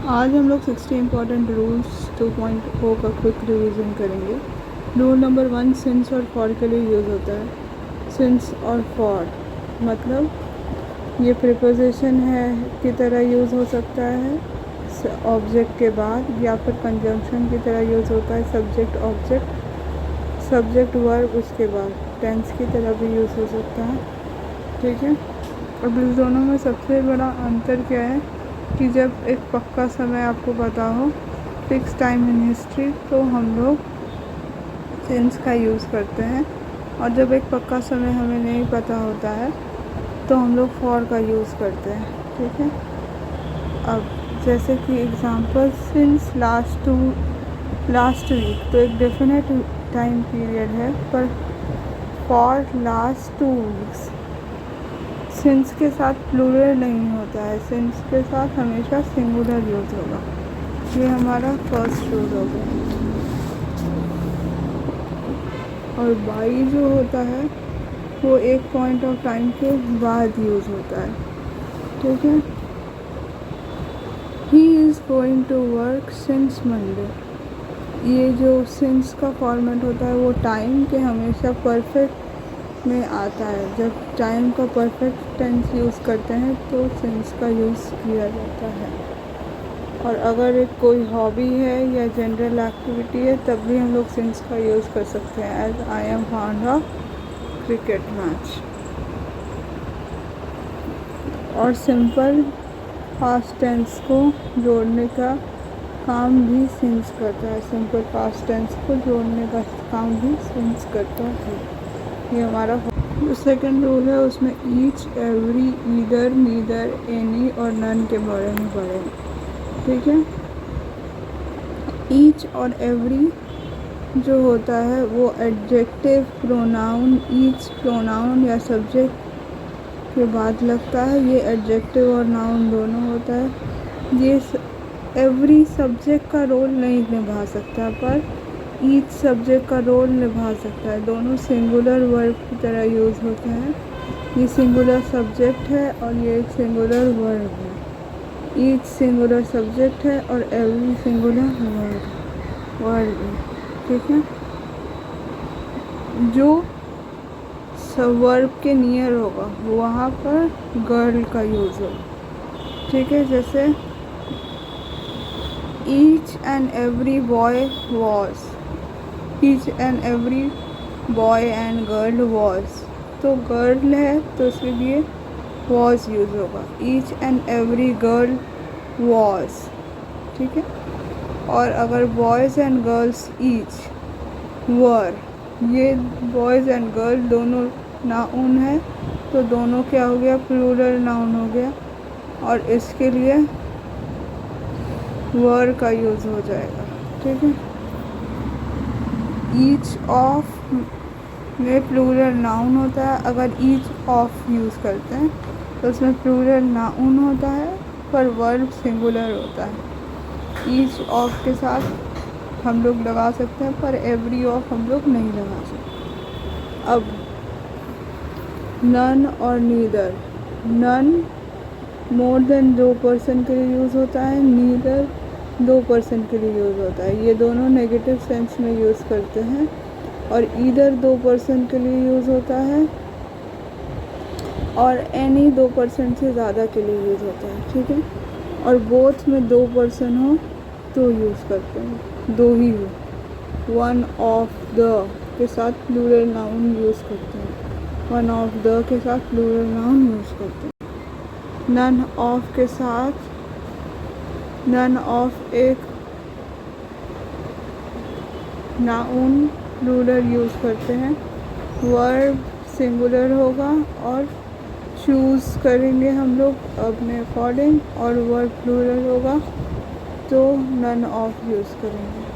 आज हम लोग 60 इम्पॉर्टेंट रूल्स 2.0 का क्विक रिवीजन करेंगे। रूल नंबर 1 सिंस और फॉर के लिए यूज़ होता है। सिंस और फॉर मतलब ये प्रिपोजिशन है की तरह यूज़ हो सकता है ऑब्जेक्ट के बाद, या फिर कंजंक्शन की तरह यूज़ होता है सब्जेक्ट ऑब्जेक्ट, सब्जेक्ट वर्ब उसके बाद टेंस की तरह भी यूज़ हो सकता है। ठीक है, अब इस दोनों में सबसे बड़ा अंतर क्या है कि जब एक पक्का समय आपको पता हो, फिक्स टाइम इन हिस्ट्री, तो हम लोग सिंस का यूज़ करते हैं, और जब एक पक्का समय हमें नहीं पता होता है तो हम लोग फॉर का यूज़ करते हैं। ठीक है, अब जैसे कि एग्ज़ाम्पल सिंस लास्ट वीक, तो एक डेफिनेट टाइम पीरियड है, पर फॉर लास्ट 2 वीक्स सिंस के साथ प्लूरल नहीं होता है, सिंस के साथ हमेशा सिंगुलर यूज़ होगा। ये हमारा फर्स्ट रूल हो गया। और बाई जो होता है वो एक पॉइंट ऑफ टाइम के बाद यूज़ होता है। ठीक है, he is going to work since Monday, ये जो सिंस का फॉर्मेट होता है वो टाइम के हमेशा परफेक्ट में आता है। जब टाइम का परफेक्ट टेंस यूज़ करते हैं तो सिंस का यूज़ किया जाता है। और अगर एक कोई हॉबी है या जनरल एक्टिविटी है तब भी हम लोग सिंस का यूज़ कर सकते हैं, as I am found a cricket match. और सिंपल पास्ट टेंस को जोड़ने का काम भी सिंस करता है, सिंपल पास्ट टेंस को जोड़ने का काम भी सिंस करता है। ये हमारा जो सेकंड रूल है उसमें each, every, either, neither, any और नन के बारे में पढ़ें। ठीक है, ईच और एवरी जो होता है वो एडजेक्टिव प्रोनाउन, ईच प्रोनाउन या सब्जेक्ट के बाद लगता है, ये एडजेक्टिव और नाउन दोनों होता है। ये एवरी सब्जेक्ट का रोल नहीं निभा सकता, पर ईच सब्जेक्ट का रोल निभा सकता है। दोनों सिंगुलर वर्ब की तरह यूज़ होते हैं। ये सिंगुलर सब्जेक्ट है और ये एक सिंगुलर वर्ब है। ईच सिंगुलर सब्जेक्ट है और एवरी सिंगुलर वर्ब है। ठीक है, जो वर्ब के नियर होगा वहाँ पर गर्ल का यूज़ होगा। ठीक है, जैसे each and every boy was, each and every boy and girl was, तो गर्ल है तो उसके लिए वॉज यूज़ होगा। Each and every girl was. ठीक है, और अगर बॉयज़ एंड गर्ल्स ईच वर, ये बॉयज़ एंड गर्ल दोनों नाउन है तो दोनों क्या हो गया, प्लूरल नाउन हो गया, और इसके लिए वर का यूज़ हो जाएगा। ठीक है, ईच ऑफ में प्लूरल नाउन होता है, अगर ईच ऑफ यूज़ करते हैं तो उसमें प्लूरल नाउन होता है पर वर्ब सिंगुलर होता है। ईच ऑफ के साथ हम लोग लगा सकते हैं पर एवरी ऑफ हम लोग नहीं लगा सकते। अब नन और neither, none more than 2 person के लिए यूज़ होता है, नीदर 2 पर्सन के लिए यूज़ होता है। ये दोनों नेगेटिव सेंस में यूज़ करते हैं। और ईदर 2 पर्सन के लिए यूज़ होता है, और एनी 2 पर्सन से ज़्यादा के लिए यूज़ होता है। ठीक है, और बोथ में 2 पर्सन हो तो यूज़ करते हैं, 2 ही हो। वन ऑफ द के साथ प्लूरल नाउन यूज़ करते हैं, वन ऑफ द के साथ प्लूरल नाउन यूज़ करते हैं। नन ऑफ के साथ, नन ऑफ एक नाउन प्लूरल यूज़ करते हैं, वर्ब सिंगुलर होगा, और चूज़ करेंगे हम लोग अपने अकॉर्डिंग, और वर्ब प्लूरल होगा तो नन ऑफ यूज़ करेंगे।